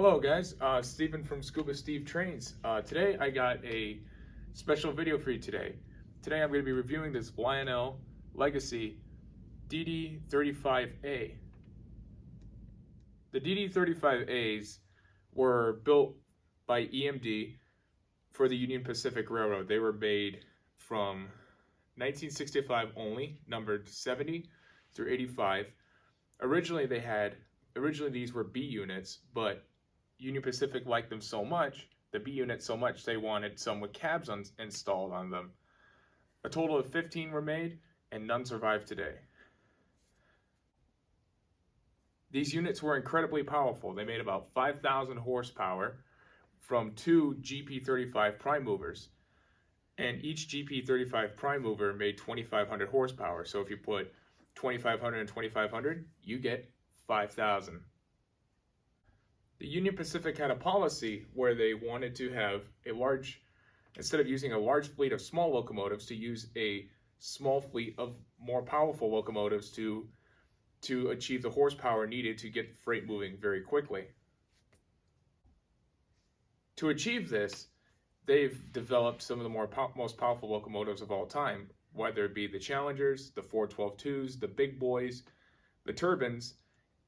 Hello guys, Steven from Scuba Steve Trains. Today I got a special video for you today. Today I'm going to be reviewing this Lionel Legacy DD35A. The DD35As were built by EMD for the Union Pacific Railroad. They were made from 1965 only, numbered 70 through 85. Originally these were B units, but Union Pacific liked them so much, the B units so much, they wanted some with cabs installed on them. A total of 15 were made, and none survive today. These units were incredibly powerful. They made about 5,000 horsepower from two GP35 prime movers. And each GP35 prime mover made 2,500 horsepower. So if you put 2,500 and 2,500, you get 5,000. The Union Pacific had a policy where they wanted to have instead of using a large fleet of small locomotives, to use a small fleet of more powerful locomotives to achieve the horsepower needed to get freight moving very quickly. To achieve this, they've developed some of the most powerful locomotives of all time, whether it be the Challengers, the 412-2s, the big boys, the turbines,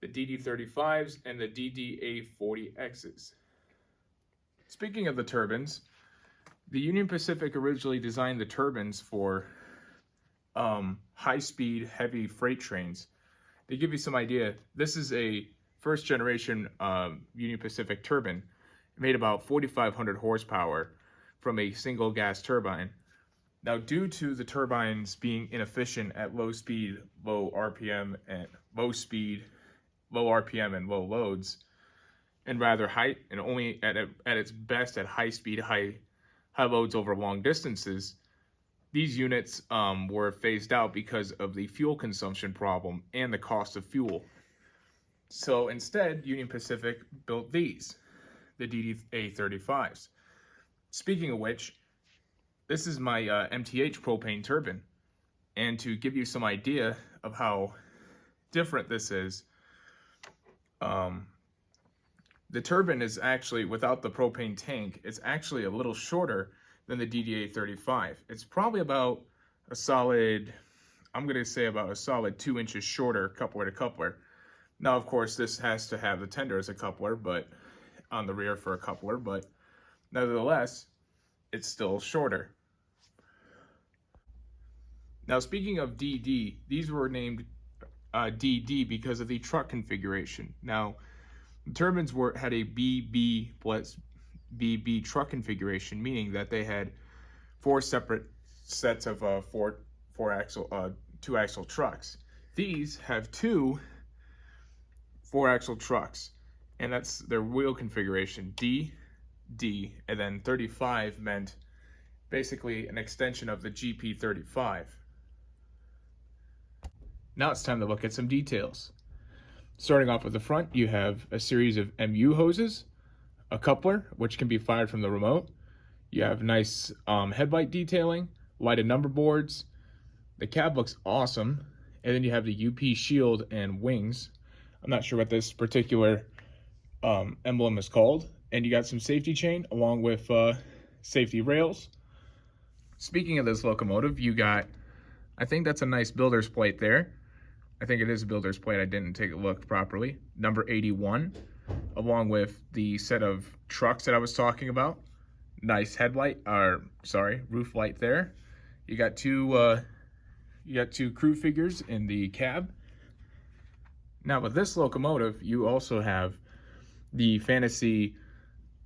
the DD35s, and the DD40Xs. Speaking of the turbines, the Union Pacific originally designed the turbines for high-speed, heavy freight trains. To give you some idea, this is a first-generation Union Pacific turbine. It made about 4,500 horsepower from a single gas turbine. Now, due to the turbines being inefficient at low speed, low RPM, and low RPM and low loads, and rather high, and only at its best at high speed, high loads over long distances, these units were phased out because of the fuel consumption problem and the cost of fuel. So instead, Union Pacific built these, the DD35s. Speaking of which, this is my MTH propane turbine. And to give you some idea of how different this is, the turbine is actually, without the propane tank, it's actually a little shorter than the DD35. It's probably about a solid, I'm going to say about a solid 2 inches shorter coupler to coupler. Now, of course, this has to have the tender as a coupler, but on the rear for a coupler, but nevertheless, it's still shorter. Now, speaking of DD, these were named DD because of the truck configuration. Now, the turbines had a BB plus BB truck configuration, meaning that they had 4 separate sets of two-axle trucks. These have 2 4-axle trucks, and that's their wheel configuration, D, and then 35 meant basically an extension of the GP35. Now it's time to look at some details. Starting off with the front, you have a series of MU hoses, a coupler, which can be fired from the remote. You have nice headlight detailing, lighted number boards. The cab looks awesome. And then you have the UP shield and wings. I'm not sure what this particular emblem is called. And you got some safety chain along with safety rails. Speaking of this locomotive, you got, I think that's a nice builder's plate there. I think it is a builder's plate. I didn't take a look properly. Number 81, along with the set of trucks that I was talking about. Nice roof light there. You got two crew figures in the cab. Now with this locomotive, you also have the fantasy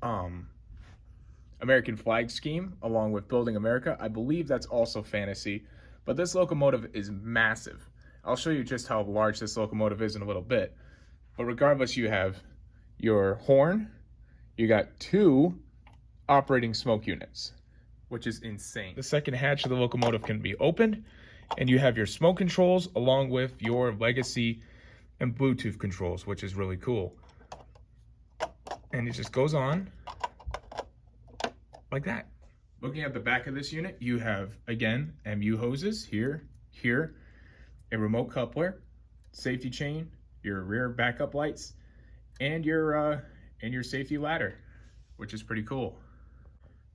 American flag scheme along with Building America. I believe that's also fantasy, but this locomotive is massive. I'll show you just how large this locomotive is in a little bit. But regardless, you have your horn, you got 2 operating smoke units, which is insane. The second hatch of the locomotive can be opened, and you have your smoke controls along with your legacy and Bluetooth controls, which is really cool. And it just goes on like that. Looking at the back of this unit, you have, again, MU hoses here, a remote coupler, safety chain, your rear backup lights, and your and your safety ladder, which is pretty cool.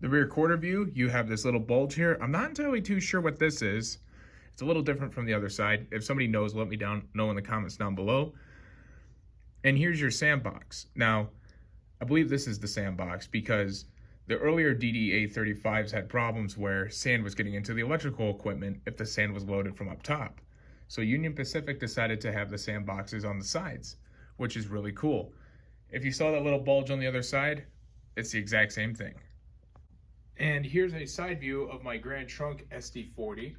The rear quarter view, you have this little bulge here. I'm not entirely too sure what this is. It's a little different from the other side. If somebody knows, let me know in the comments down below. And here's your sandbox. Now, I believe this is the sandbox because the earlier DD35s had problems where sand was getting into the electrical equipment if the sand was loaded from up top. So Union Pacific decided to have the sandboxes on the sides, which is really cool. If you saw that little bulge on the other side, it's the exact same thing. And here's a side view of my Grand Trunk SD40,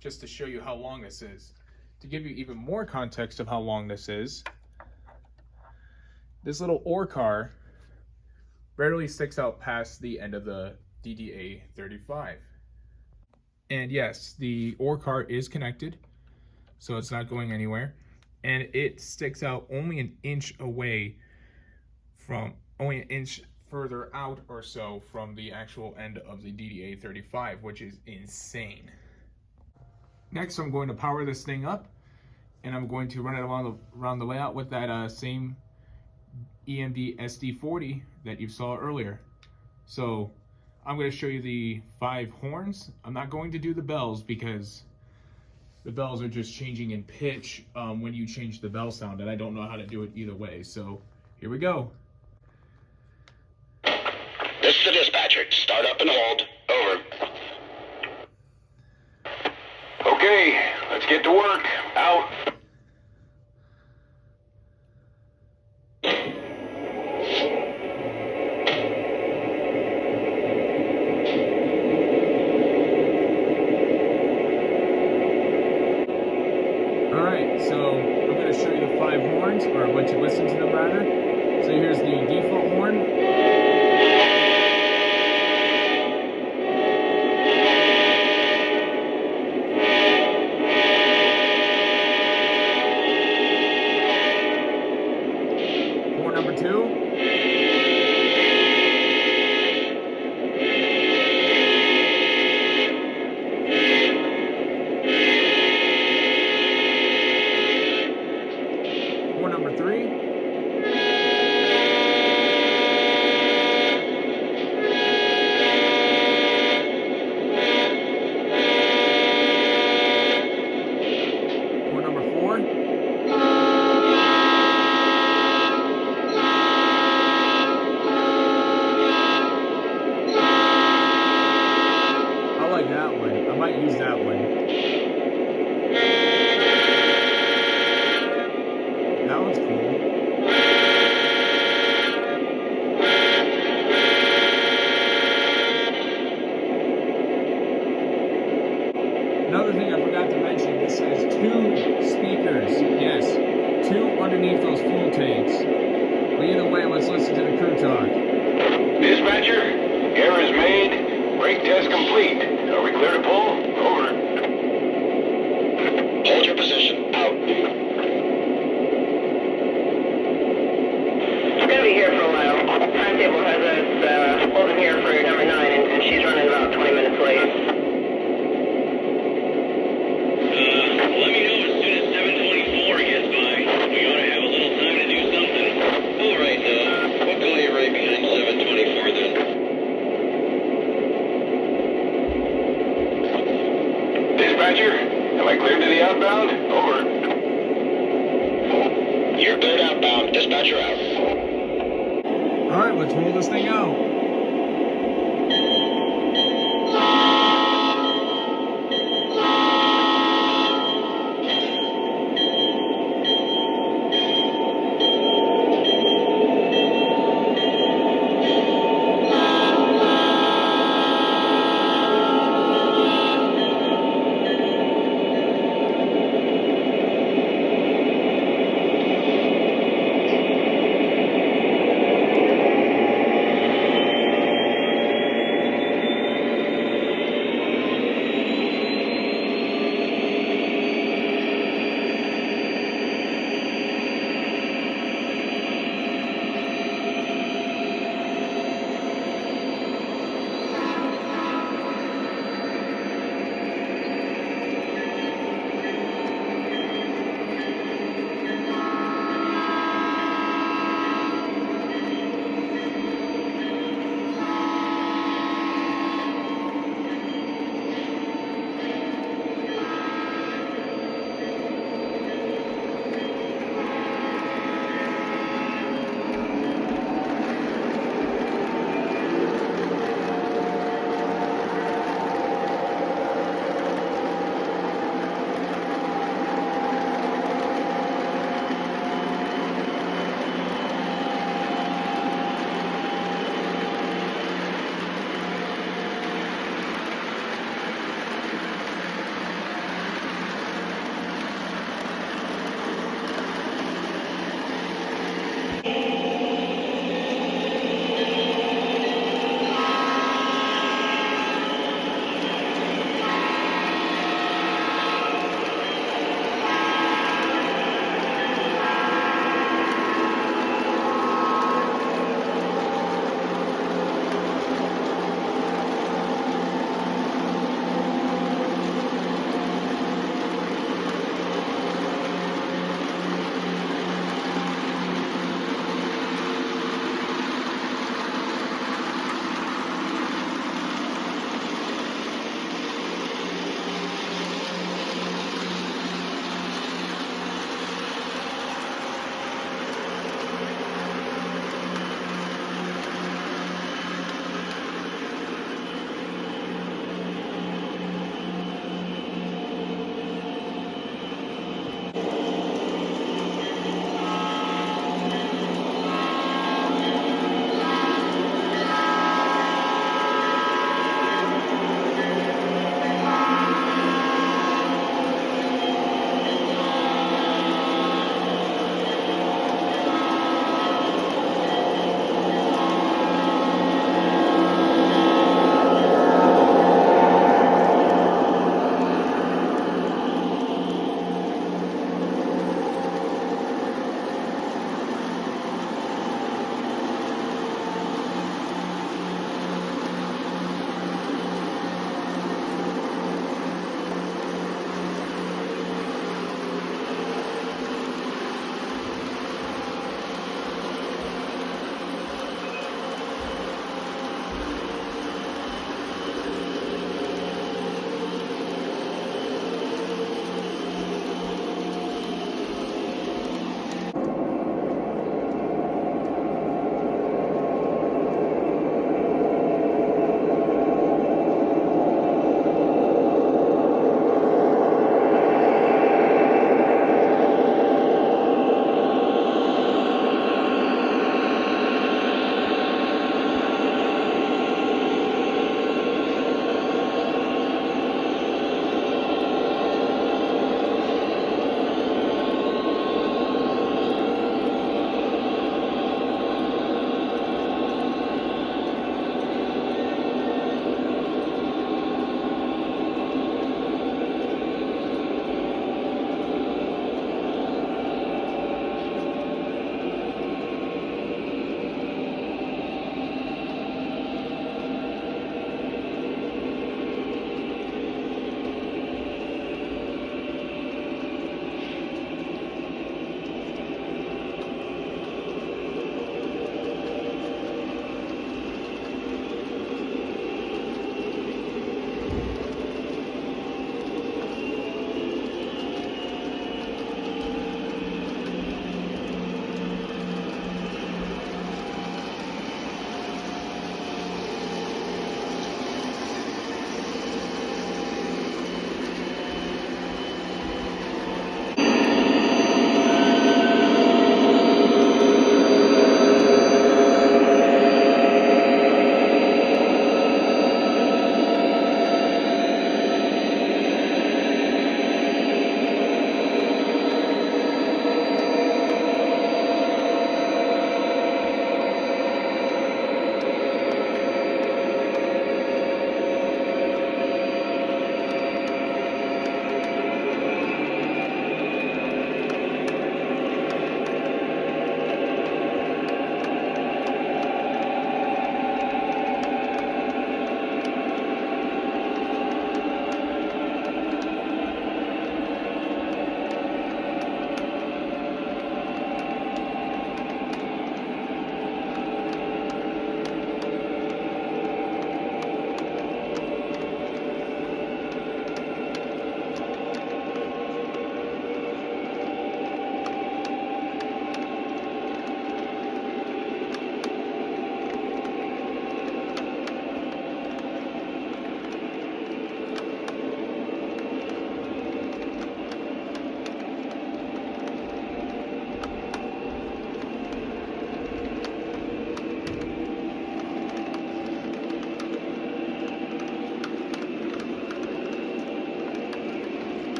just to show you how long this is. To give you even more context of how long this is, this little ore car barely sticks out past the end of the DD35. And yes, the ore car is connected, so it's not going anywhere. And it sticks out only an inch away from, only an inch further out or so from the actual end of the DD35, which is insane. Next, I'm going to power this thing up, and I'm going to run it around the layout with that same EMD SD40 that you saw earlier. So I'm going to show you the 5 horns. I'm not going to do the bells because the bells are just changing in pitch when you change the bell sound, and I don't know how to do it either way. So here we go. This is the dispatcher. Start up and hold. Over. Okay, let's get to work. Out. Alright, so I'm going to show you the 5 horns, or let you listen to them rather. So here's the default horn. Horn number 2. Horn number 3. Horn number 4. I like that one. I might use that one. That one's cool. Another thing I forgot to mention, this has 2 speakers. Yes, 2 underneath those fuel tanks. But either way, let's listen to the crew talk. Dispatcher, error is made. Brake test complete. Are we clear to pull? Over. Hold your position. Out. She's going to be here for a while. Timetable has us holding here for number 9, and she's running about 20 minutes late. Let me know as soon as 724 gets by. We ought to have a little time to do something. All right, we'll call you right behind 724 then. Dispatcher, am I cleared to the outbound? Over. You're cleared outbound. Dispatcher out. Alright, let's roll this thing out.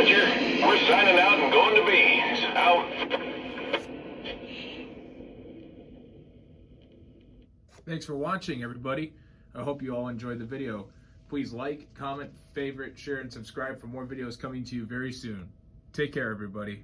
dispatcher. We're signing out and going to bees. Out. Thanks for watching, everybody. I hope you all enjoyed the video. Please like, comment, favorite, share, and subscribe for more videos coming to you very soon. Take care, everybody.